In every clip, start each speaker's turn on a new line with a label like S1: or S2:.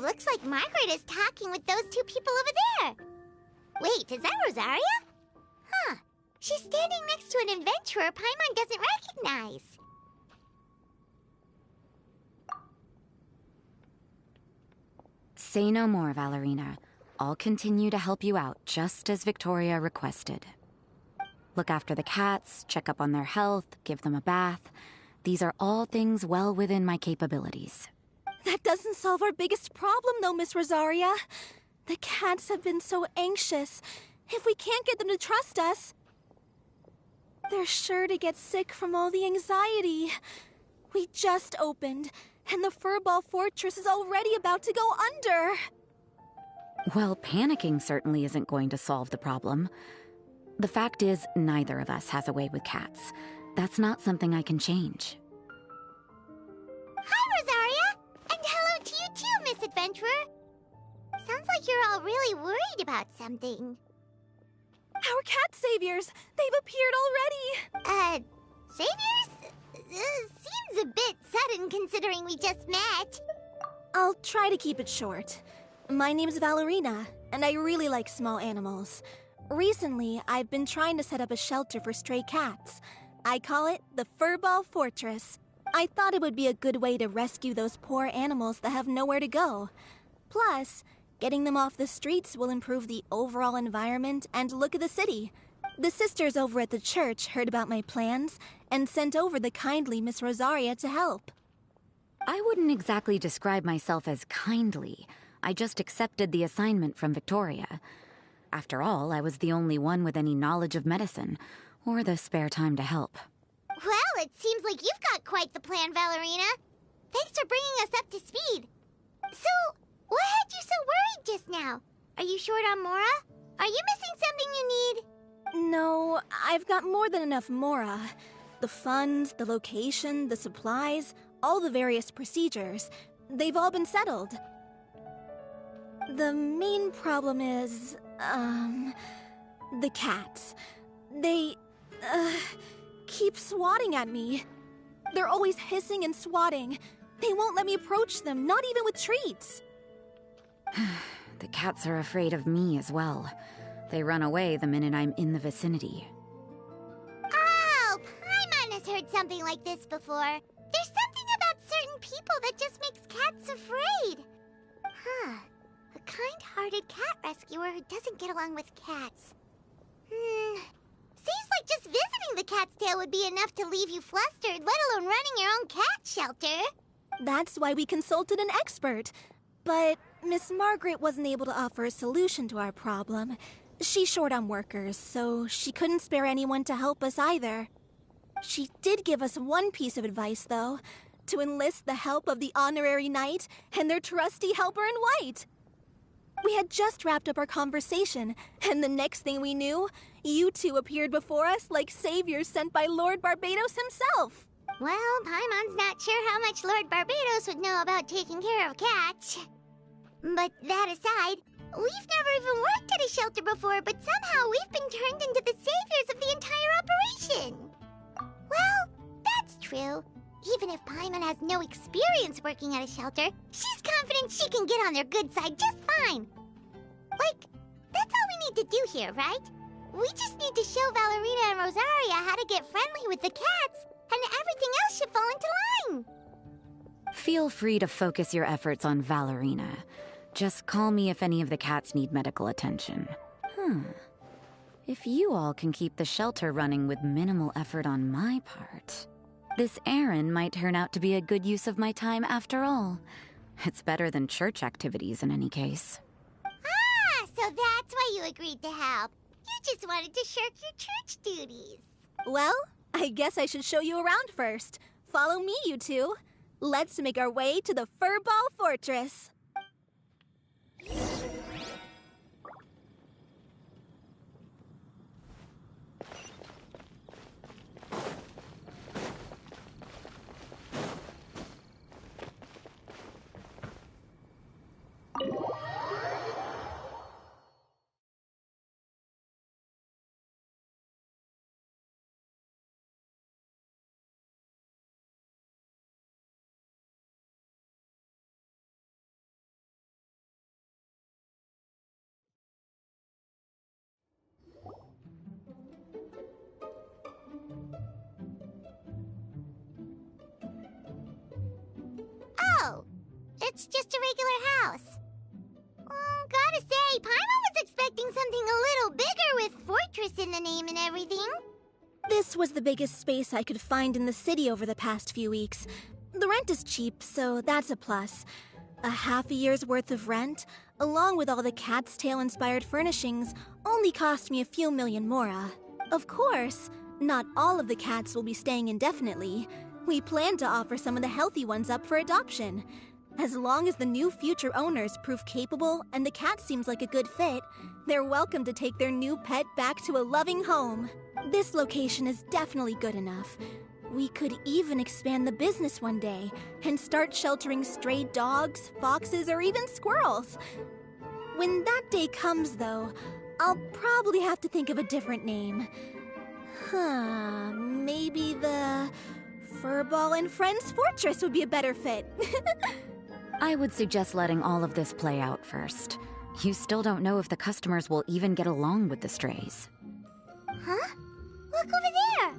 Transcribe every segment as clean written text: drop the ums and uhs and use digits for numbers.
S1: looks like Margaret is talking with those two people over there. Wait, is that Rosaria? Huh. She's standing next to an adventurer Paimon doesn't recognize.
S2: Say no more, Valerina. I'll continue to help you out, just as Victoria requested. Look after the cats, check up on their health, give them a bath. These are all things well within my capabilities.
S3: That doesn't solve our biggest problem, though, Miss Rosaria. The cats have been so anxious. If we can't get them to trust us, they're sure to get sick from all the anxiety. We just opened, and the Furball Fortress is already about to go under.
S2: Well, panicking certainly isn't going to solve the problem. The fact is, neither of us has a way with cats. That's not something I can change.
S1: Hi, Rosaria! And hello to you too, Miss Adventurer! Sounds like you're all really worried about something.
S3: Our cat saviors! They've appeared already!
S1: Saviors? Seems a bit sudden considering we just met.
S3: I'll try to keep it short. My name's Valerina, and I really like small animals. Recently, I've been trying to set up a shelter for stray cats. I call it the Furball Fortress. I thought it would be a good way to rescue those poor animals that have nowhere to go. Plus, getting them off the streets will improve the overall environment and look of the city. The sisters over at the church heard about my plans and sent over the kindly Miss Rosaria to help.
S2: I wouldn't exactly describe myself as kindly. I just accepted the assignment from Victoria. After all, I was the only one with any knowledge of medicine, or the spare time to help.
S1: Well, it seems like you've got quite the plan, Valerina. Thanks for bringing us up to speed. So, what had you so worried just now? Are you short on Mora? Are you missing something you need?
S3: No, I've got more than enough Mora. The funds, the location, the supplies, all the various procedures. They've all been settled. The main problem is, the cats. They, keep swatting at me. They're always hissing and swatting. They won't let me approach them, not even with treats.
S2: The cats are afraid of me as well. They run away the minute I'm in the vicinity.
S1: Oh, Paimon has heard something like this before. There's something about certain people that just makes cats afraid. Huh. A kind-hearted cat rescuer who doesn't get along with cats. Seems like just visiting the cat's tail would be enough to leave you flustered, let alone running your own cat shelter.
S3: That's why we consulted an expert. But Miss Margaret wasn't able to offer a solution to our problem. She's short on workers, so she couldn't spare anyone to help us either. She did give us one piece of advice, though, to enlist the help of the Honorary Knight and their trusty helper in white. We had just wrapped up our conversation, and the next thing we knew, you two appeared before us like saviors sent by Lord Barbados himself.
S1: Well, Paimon's not sure how much Lord Barbados would know about taking care of cats. But that aside, we've never even worked at a shelter before, but somehow we've been turned into the saviors of the entire operation. Well, that's true. Even if Paimon has no experience working at a shelter, she's confident she can get on their good side just fine. Like, that's all we need to do here, right? We just need to show Valerina and Rosaria how to get friendly with the cats, and everything else should fall into line.
S2: Feel free to focus your efforts on Valerina. Just call me if any of the cats need medical attention. If you all can keep the shelter running with minimal effort on my part, this errand might turn out to be a good use of my time after all. It's better than church activities in any case.
S1: Ah, so that's why you agreed to help. You just wanted to shirk your church duties.
S3: Well, I guess I should show you around first. Follow me, you two. Let's make our way to the Furball Fortress.
S1: it's just a regular house. Gotta say, Paimon was expecting something a little bigger with Fortress in the name and everything.
S3: This was the biggest space I could find in the city over the past few weeks. The rent is cheap, so that's a plus. A half a year's worth of rent, along with all the Cat's Tail-inspired furnishings, only cost me a few million mora. Of course, not all of the cats will be staying indefinitely. We plan to offer some of the healthy ones up for adoption. As long as the new future owners prove capable and the cat seems like a good fit, they're welcome to take their new pet back to a loving home. This location is definitely good enough. We could even expand the business one day and start sheltering stray dogs, foxes, or even squirrels. When that day comes, though, I'll probably have to think of a different name. Maybe the Furball and Friends Fortress would be a better fit.
S2: I would suggest letting all of this play out first. You still don't know if the customers will even get along with the strays.
S1: Huh? Look over there!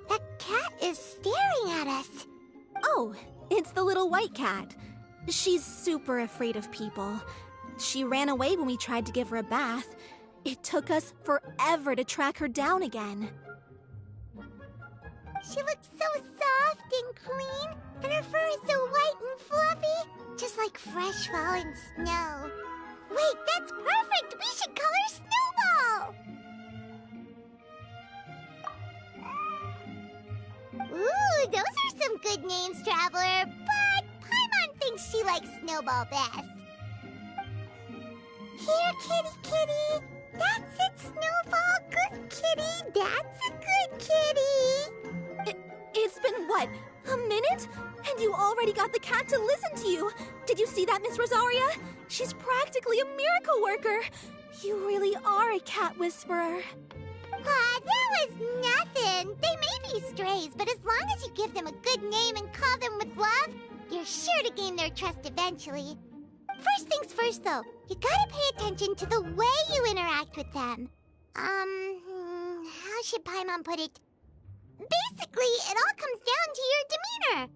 S1: That cat is staring at us.
S3: Oh, it's the little white cat. She's super afraid of people. She ran away when we tried to give her a bath. It took us forever to track her down again.
S1: She looks so soft and clean, and her fur is so white and fluffy, just like fresh fallen snow. Wait, that's perfect! We should call her Snowball! Ooh, those are some good names, Traveler, but Paimon thinks she likes Snowball best. Here, kitty, kitty! That's it, Snowball! Good kitty! That's a good kitty!
S3: It's been, what, a minute? And you already got the cat to listen to you! Did you see that, Miss Rosaria? She's practically a miracle worker! You really are a cat whisperer.
S1: That was nothing! They may be strays, but as long as you give them a good name and call them with love, you're sure to gain their trust eventually. First things first, though, you gotta pay attention to the way you interact with them. How should Paimon put it? Basically, it all comes down to your demeanor.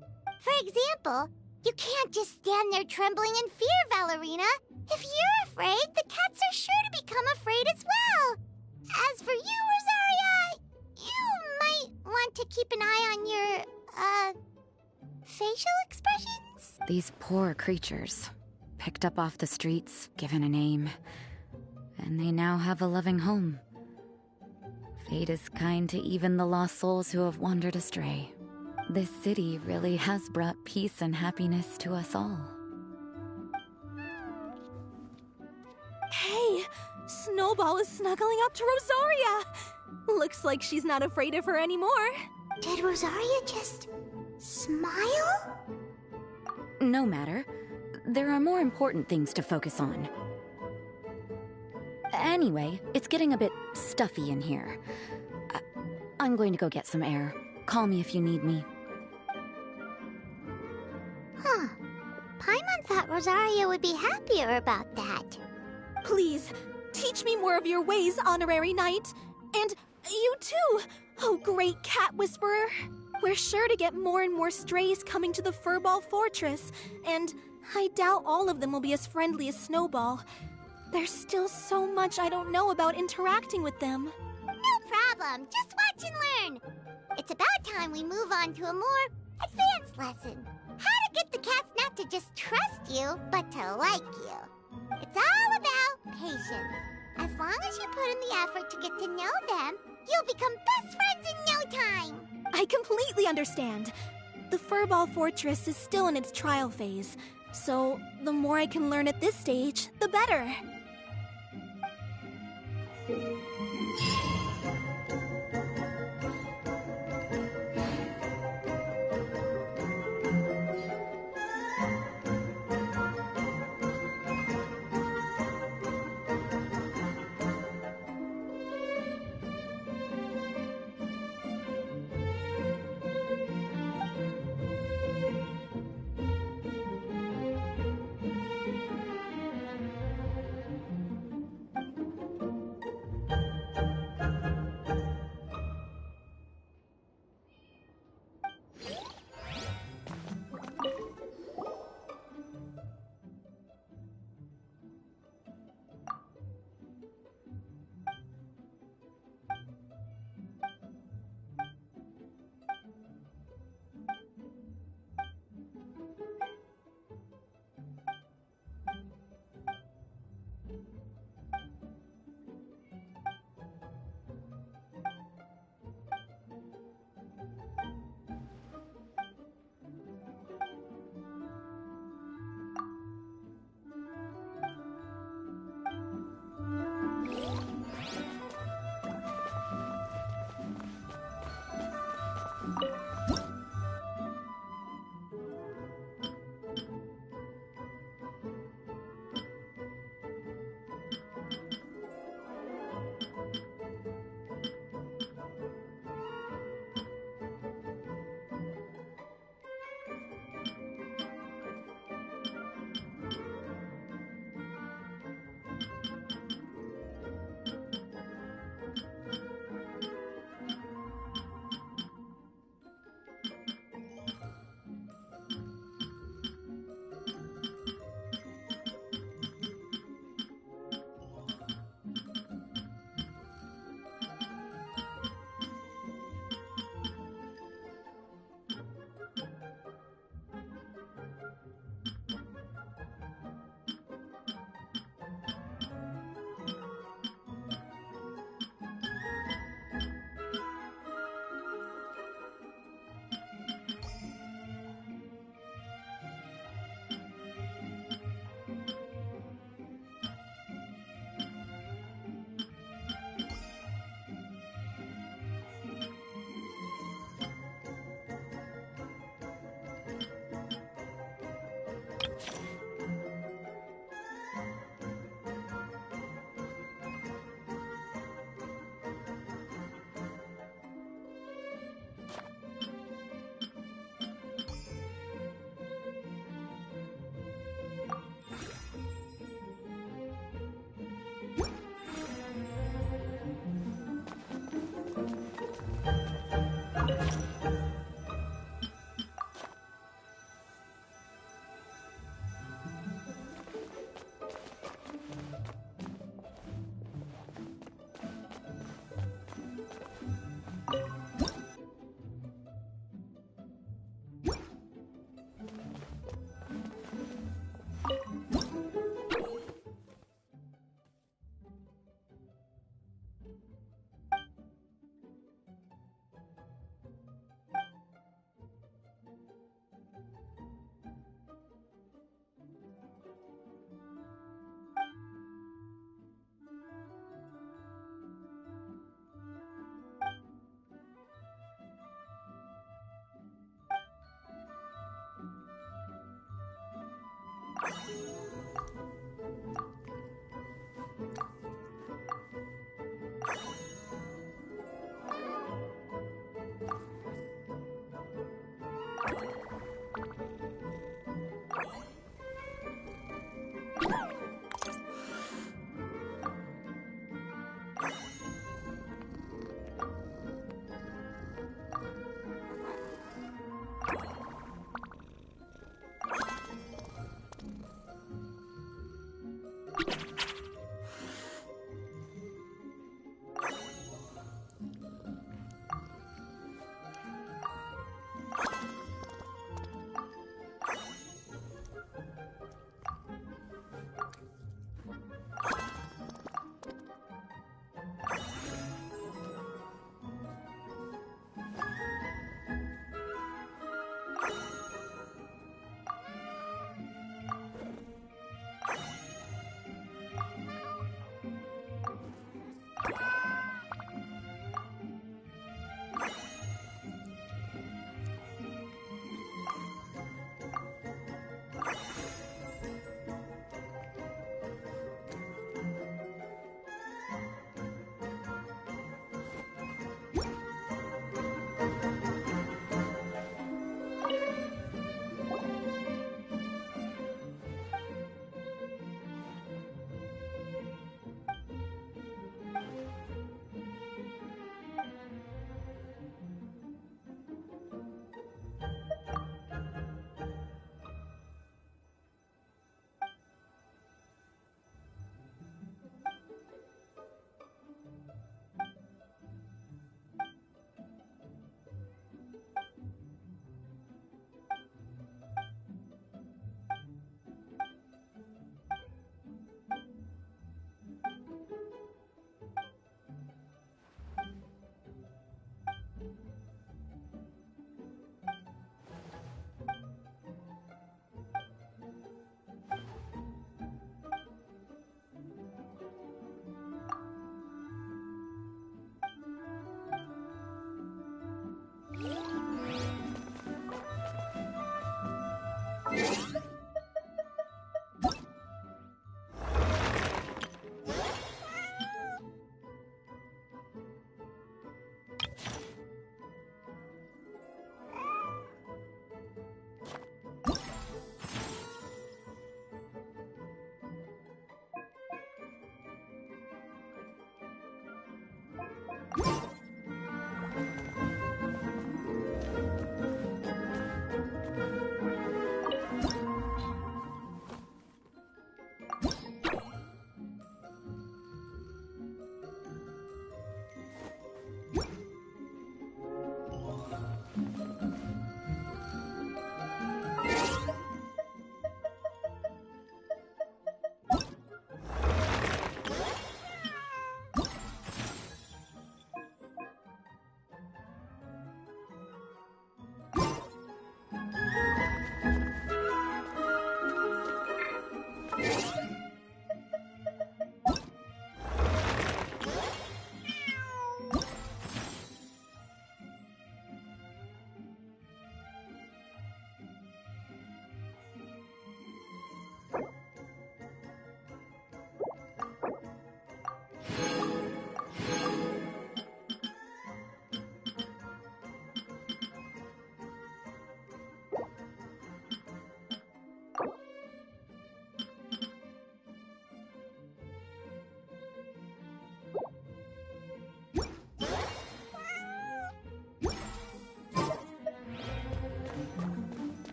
S1: For example, you can't just stand there trembling in fear, Valerina. If you're afraid, the cats are sure to become afraid as well. As for you, Rosaria, you might want to keep an eye on your, facial expressions?
S2: These poor creatures, picked up off the streets, given a name, and they now have a loving home. Fate is kind to even the lost souls who have wandered astray. This city really has brought peace and happiness to us all.
S3: Hey, Snowball is snuggling up to Rosaria! Looks like she's not afraid of her anymore.
S1: Did Rosaria just smile?
S2: No matter. There are more important things to focus on. Anyway, it's getting a bit stuffy in here. I'm going to go get some air. Call me if you need me.
S1: Huh. Paimon thought Rosaria would be happier about that.
S3: Please, teach me more of your ways, Honorary Knight. And you too, oh great cat whisperer. We're sure to get more and more strays coming to the Furball Fortress, and I doubt all of them will be as friendly as Snowball. There's still so much I don't know about interacting with them.
S1: No problem. Just watch and learn. It's about time we move on to a more advanced lesson. How to get the cats not to just trust you, but to like you. It's all about patience. As long as you put in the effort to get to know them, you'll become best friends in no time.
S3: I completely understand. The Furball Fortress is still in its trial phase, so the more I can learn at this stage, the better.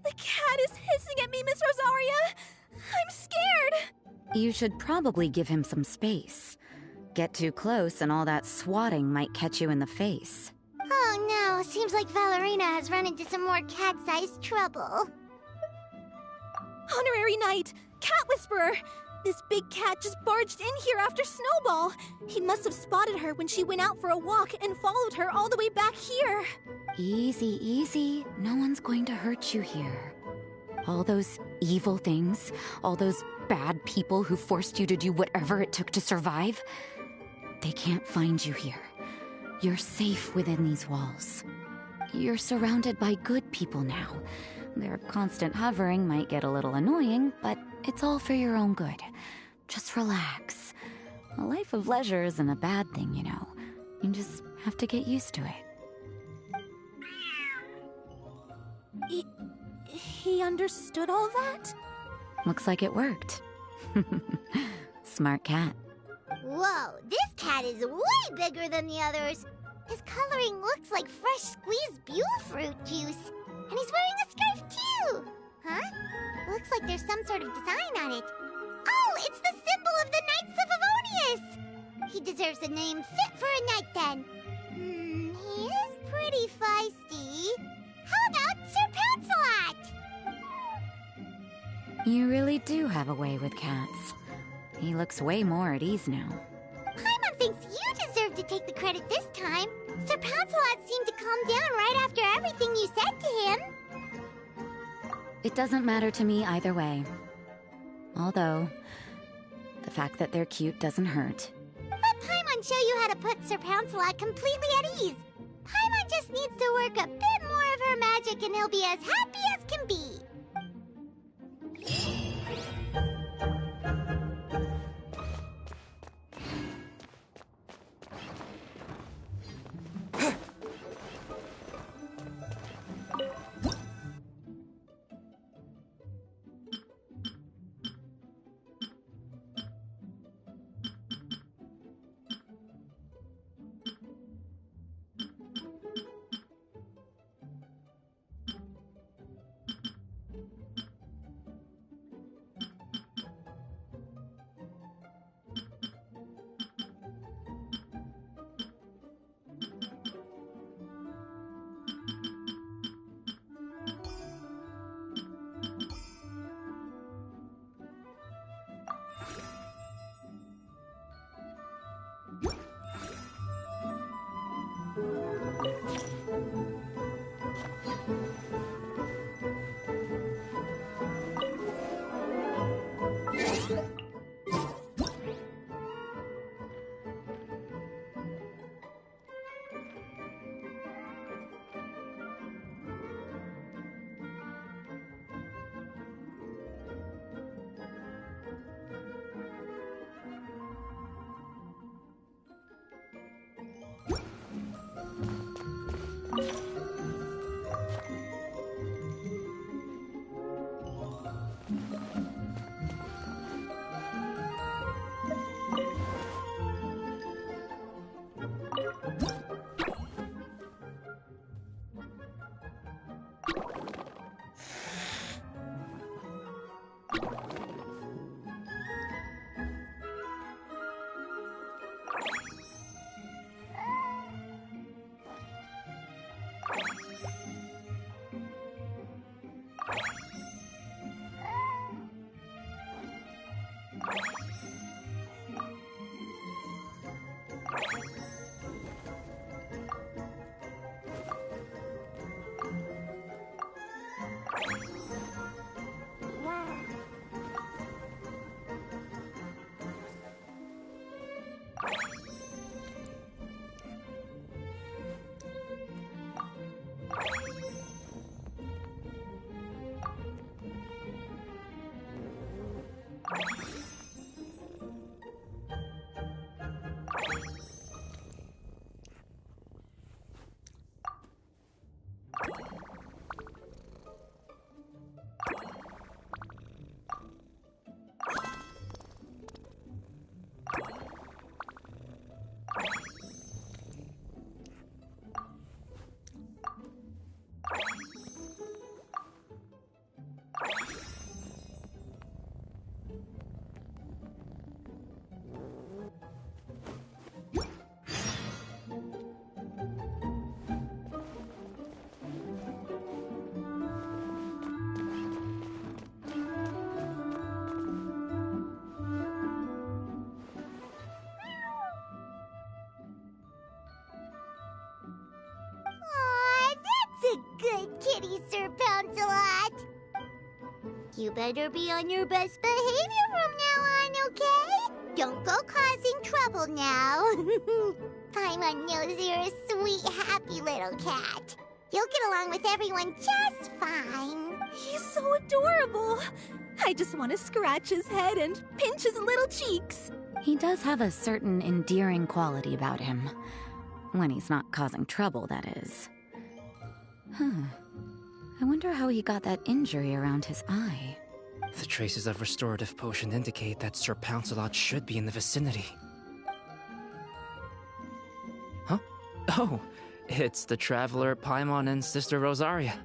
S3: The cat is hissing at me, Miss Rosaria! I'm scared!
S2: You should probably give him some space. Get too close and all that swatting might catch you in the face.
S1: Oh no, seems like Valerina has run into some more cat-sized trouble.
S3: Honorary Knight! Cat Whisperer! This big cat just barged in here after Snowball. He must have spotted her when she went out for a walk and followed her all the way back here.
S2: Easy, easy. No one's going to hurt you here. All those evil things, all those bad people who forced you to do whatever it took to survive, they can't find you here. You're safe within these walls. You're surrounded by good people now. Their constant hovering might get a little annoying, but it's all for your own good. Just relax. A life of leisure isn't a bad thing, you know. You just have to get used to it.
S3: He understood all that?
S2: Looks like it worked. Smart cat.
S1: Whoa, this cat is way bigger than the others. His coloring looks like fresh squeezed Buell fruit juice. And he's wearing a scarf too! Huh? Looks like there's some sort of design on it. Oh, it's the symbol of the Knights of Avonius! He deserves a name fit for a knight then. He is pretty feisty. How about Sir Pouncelot?
S2: You really do have a way with cats. He looks way more at ease now.
S1: Paimon thinks you deserve to take the credit this time. Sir Pouncelot seemed to calm down right after everything you said to him.
S2: It doesn't matter to me either way. Although, the fact that they're cute doesn't hurt.
S1: Let Paimon show you how to put Sir Pouncelot completely at ease. Paimon just needs to work a bit more of her magic and he'll be as happy as can be. Aw, that's a good kitty, Sir Pouncelot. You better be on your best behavior from now on, okay? Don't go causing trouble now. Paimon knows you're a sweet, happy little cat. You'll get along with everyone just fine.
S3: He's so adorable. I just want to scratch his head and pinch his little cheeks.
S2: He does have a certain endearing quality about him. When he's not causing trouble, that is. I wonder how he got that injury around his eye.
S4: The traces of restorative potion indicate that Sir Pouncelot should be in the vicinity. Huh? Oh, it's the traveler Paimon and Sister Rosaria.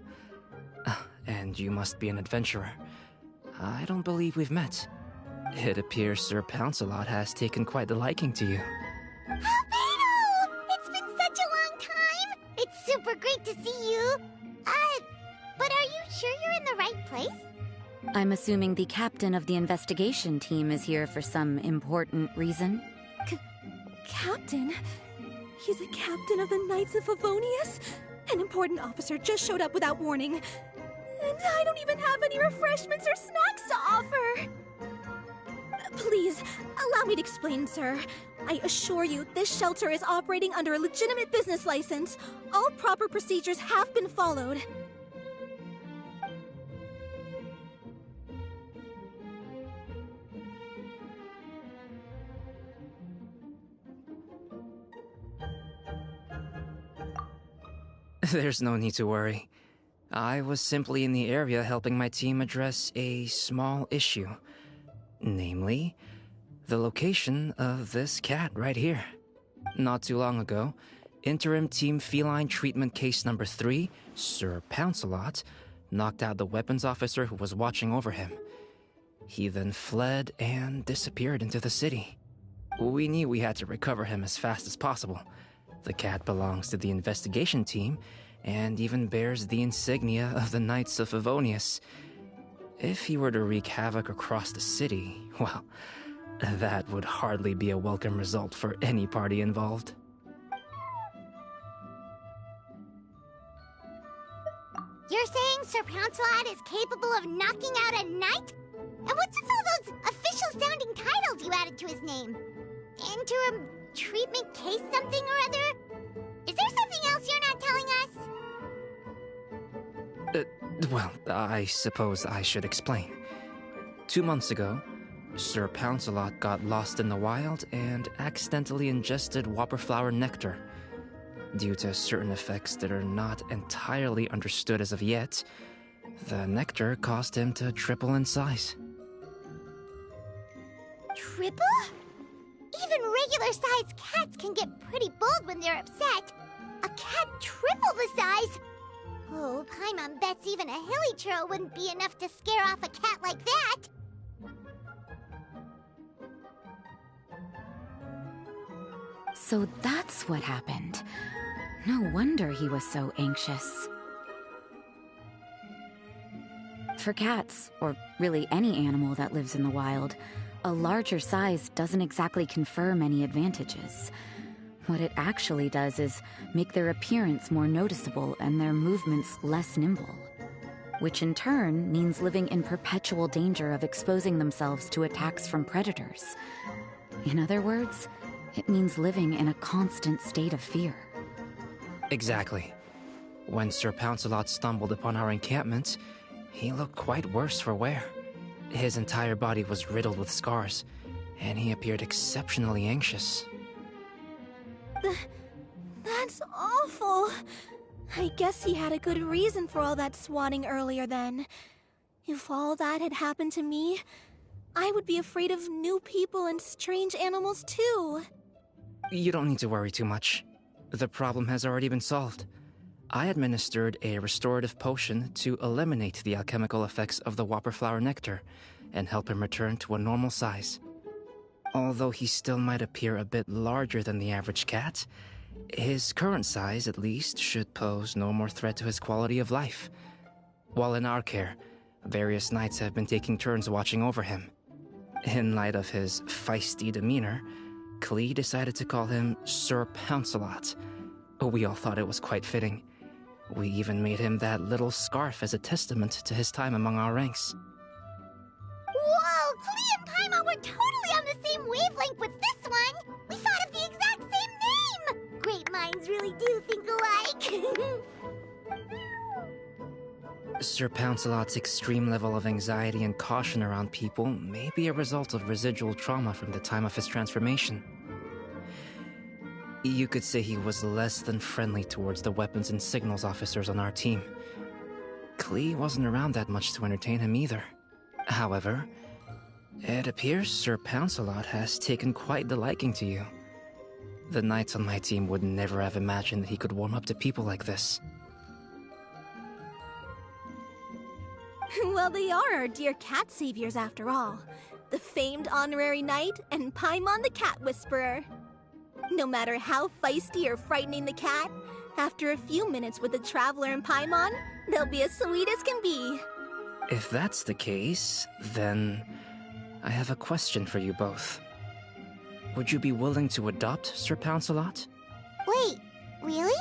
S4: And you must be an adventurer. I don't believe we've met. It appears Sir Pouncelot has taken quite a liking to you.
S1: Albedo! It's been such a long time! It's super great to see you! But are you sure you're in the right place?
S2: I'm assuming the captain of the investigation team is here for some important reason?
S3: Captain? He's a captain of the Knights of Favonius? An important officer just showed up without warning. And I don't even have any refreshments or snacks to offer! Please, allow me to explain, sir. I assure you, this shelter is operating under a legitimate business license. All proper procedures have been followed.
S4: There's no need to worry. I was simply in the area helping my team address a small issue. Namely, the location of this cat right here. Not too long ago, Interim Team Feline Treatment Case Number 3, Sir Pouncelot, knocked out the weapons officer who was watching over him. He then fled and disappeared into the city. We knew we had to recover him as fast as possible. The cat belongs to the investigation team, and even bears the insignia of the Knights of Favonius. If he were to wreak havoc across the city, well, that would hardly be a welcome result for any party involved.
S1: You're saying Sir Pouncelot is capable of knocking out a knight? And what's with all those official-sounding titles you added to his name? Interim treatment case something or other? Is there something else you're not telling us?
S4: Well, I suppose I should explain. 2 months ago, Sir Pouncelot got lost in the wild and accidentally ingested whopperflower nectar. Due to certain effects that are not entirely understood as of yet, the nectar caused him to triple in size.
S1: Triple? Even regular-sized cats can get pretty bold when they're upset. A cat triple the size? Oh, Paimon bets even a hilly churl wouldn't be enough to scare off a cat like that.
S2: So that's what happened. No wonder he was so anxious. For cats, or really any animal that lives in the wild, a larger size doesn't exactly confer many advantages. What it actually does is make their appearance more noticeable and their movements less nimble, which in turn means living in perpetual danger of exposing themselves to attacks from predators. In other words, it means living in a constant state of fear.
S4: Exactly. When Sir Pouncelot stumbled upon our encampment, he looked quite worse for wear. His entire body was riddled with scars, and he appeared exceptionally anxious.
S3: That's awful. I guess he had a good reason for all that swatting earlier then. If all that had happened to me, I would be afraid of new people and strange animals too.
S4: You don't need to worry too much. The problem has already been solved. I administered a restorative potion to eliminate the alchemical effects of the whopperflower nectar and help him return to a normal size. Although he still might appear a bit larger than the average cat, his current size, at least, should pose no more threat to his quality of life. While in our care, various knights have been taking turns watching over him. In light of his feisty demeanor, Klee decided to call him Sir Pouncelot. We all thought it was quite fitting. We even made him that little scarf as a testament to his time among our ranks.
S1: Whoa! Klee and Paimon were totally on the same wavelength with this one! We thought of the exact same name! Great minds really do think alike!
S4: Sir Pouncelot's extreme level of anxiety and caution around people may be a result of residual trauma from the time of his transformation. You could say he was less than friendly towards the weapons and signals officers on our team. Klee wasn't around that much to entertain him either. However, it appears Sir Pouncelot has taken quite the liking to you. The knights on my team would never have imagined that he could warm up to people like this.
S3: Well, they are our dear cat saviors after all. The famed honorary knight and Paimon the cat whisperer. No matter how feisty or frightening the cat, after a few minutes with the traveler and Paimon, they'll be as sweet as can be.
S4: If that's the case, then I have a question for you both. Would you be willing to adopt Sir Pouncelot?
S1: Wait, really?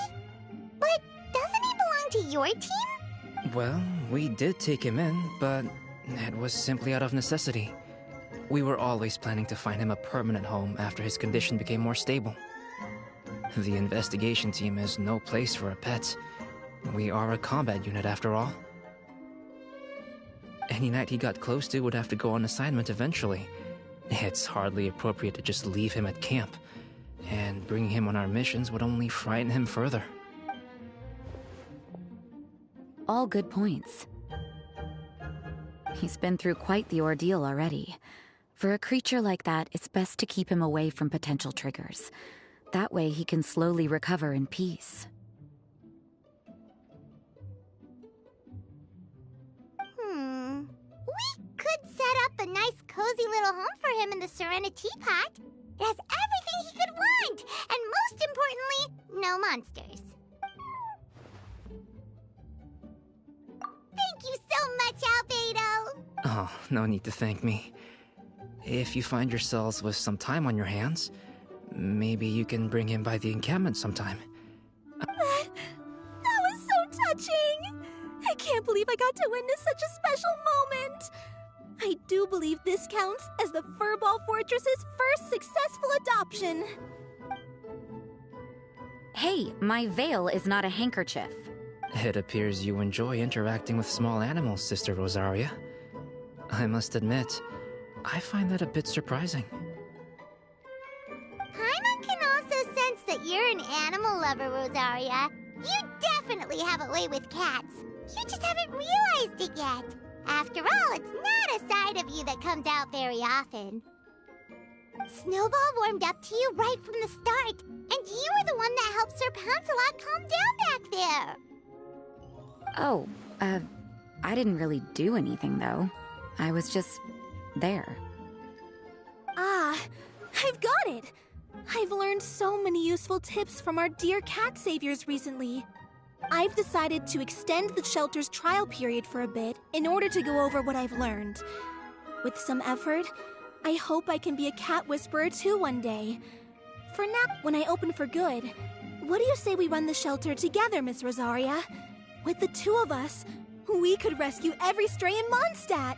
S1: But doesn't he belong to your team?
S4: Well, we did take him in, but it was simply out of necessity. We were always planning to find him a permanent home after his condition became more stable. The investigation team is no place for a pet. We are a combat unit after all. Any knight he got close to would have to go on assignment eventually. It's hardly appropriate to just leave him at camp, and bringing him on our missions would only frighten him further.
S2: All good points. He's been through quite the ordeal already. For a creature like that, it's best to keep him away from potential triggers. That way he can slowly recover in peace.
S1: We could set up a nice cozy little home for him in the Serenity Pot. It has everything he could want, and most importantly, no monsters. Thank you so much, Albedo!
S4: Oh, no need to thank me. If you find yourselves with some time on your hands, maybe you can bring him by the encampment sometime.
S3: That was so touching! I can't can't believe I got to witness such a special moment! I do believe this counts as the Furball Fortress's first successful adoption.
S2: Hey, my veil is not a handkerchief.
S4: It appears you enjoy interacting with small animals, Sister Rosaria. I must admit, I find that a bit surprising.
S1: Paimon can also sense that you're an animal lover, Rosaria. You definitely have a way with cats. You just haven't realized it yet. After all, it's not a side of you that comes out very often. Snowball warmed up to you right from the start, and you were the one that helped Sir Pouncelot calm down back there.
S2: Oh, I didn't really do anything, though. I was just there.
S3: Ah, I've got it! I've learned so many useful tips from our dear cat saviors recently. I've decided to extend the shelter's trial period for a bit in order to go over what I've learned. With some effort, I hope I can be a cat whisperer too one day. For now, when I open for good, what do you say we run the shelter together, Miss Rosaria? With the two of us, we could rescue every stray in Mondstadt.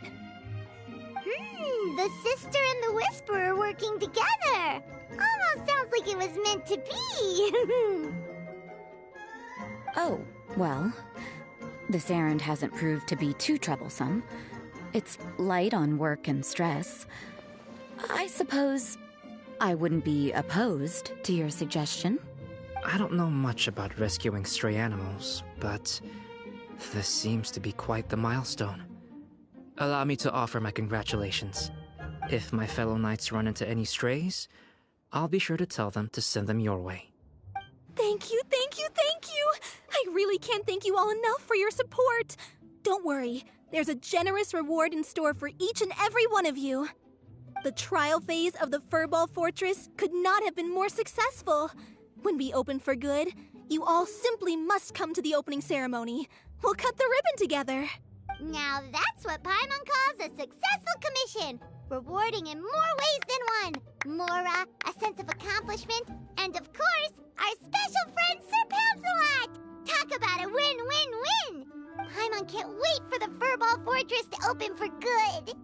S1: The sister and the whisperer working together. Almost sounds like it was meant to be.
S2: Oh, well, this errand hasn't proved to be too troublesome. It's light on work and stress. I suppose I wouldn't be opposed to your suggestion.
S4: I don't know much about rescuing stray animals, but this seems to be quite the milestone. Allow me to offer my congratulations. If my fellow knights run into any strays, I'll be sure to tell them to send them your way.
S3: Thank you, thank you, thank you! I really can't thank you all enough for your support. Don't worry, there's a generous reward in store for each and every one of you. The trial phase of the Furball Fortress could not have been more successful. When we open for good, you all simply must come to the opening ceremony. We'll cut the ribbon together.
S1: Now that's what Paimon calls a successful commission. Rewarding in more ways than one. Mora, a sense of accomplishment, and of course, our special friend Sir Pouncelot! Talk about a win-win-win! Paimon can't wait for the Furball Fortress to open for good!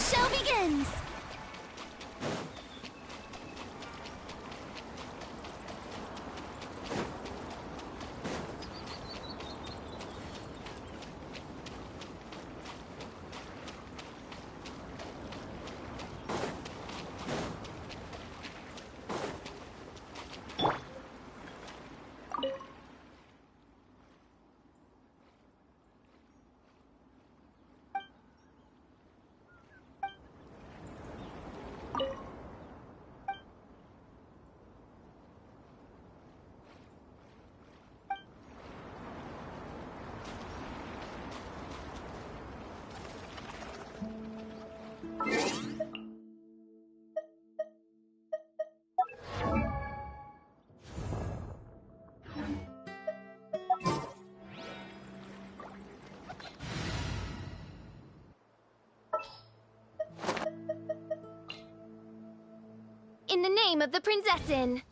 S3: show begins! In the name of the Prinzessin!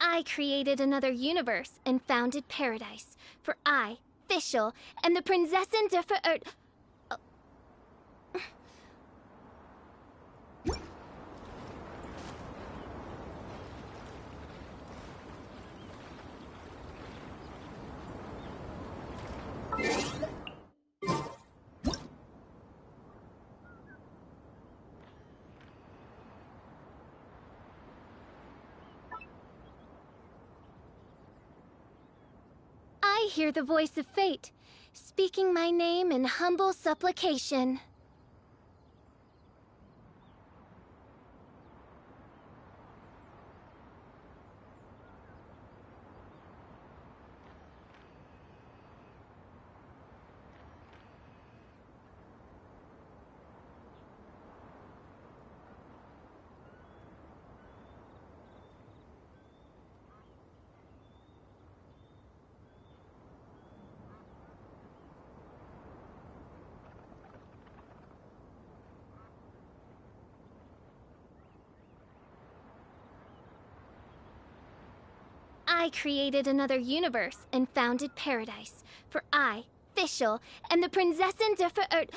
S3: I created another universe and founded paradise. For I, Fischl, and the Prinzessin der Verirrt... I hear the voice of fate, speaking my name in humble supplication. I created another universe and founded paradise. For I, Fischl, and the Prinzessin der Verirrt...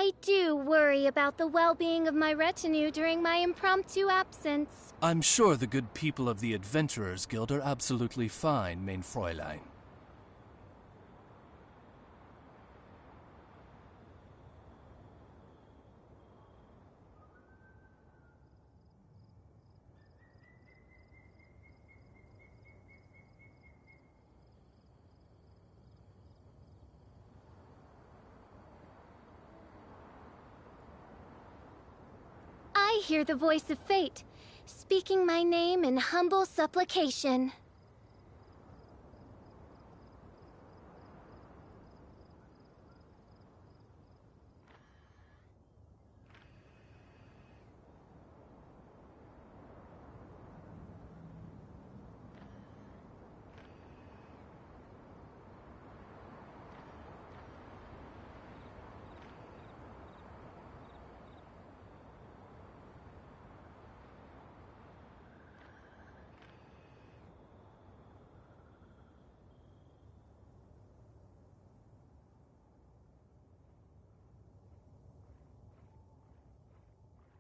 S5: I do worry about the well-being of my retinue during my impromptu absence.
S6: I'm sure the good people of the Adventurers Guild are absolutely fine, mein Fräulein.
S5: I hear the voice of fate, speaking my name in humble supplication.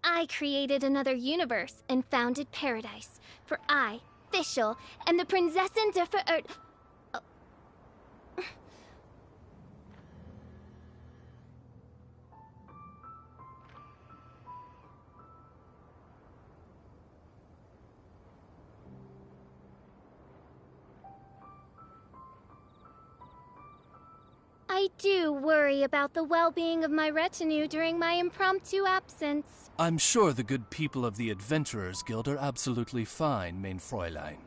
S5: I created another universe and founded paradise, for I, Fischl, am the Prinzessin der Verirrt. I do worry about the well-being of my retinue during my impromptu absence.
S6: I'm sure the good people of the Adventurers Guild are absolutely fine, mein Fräulein.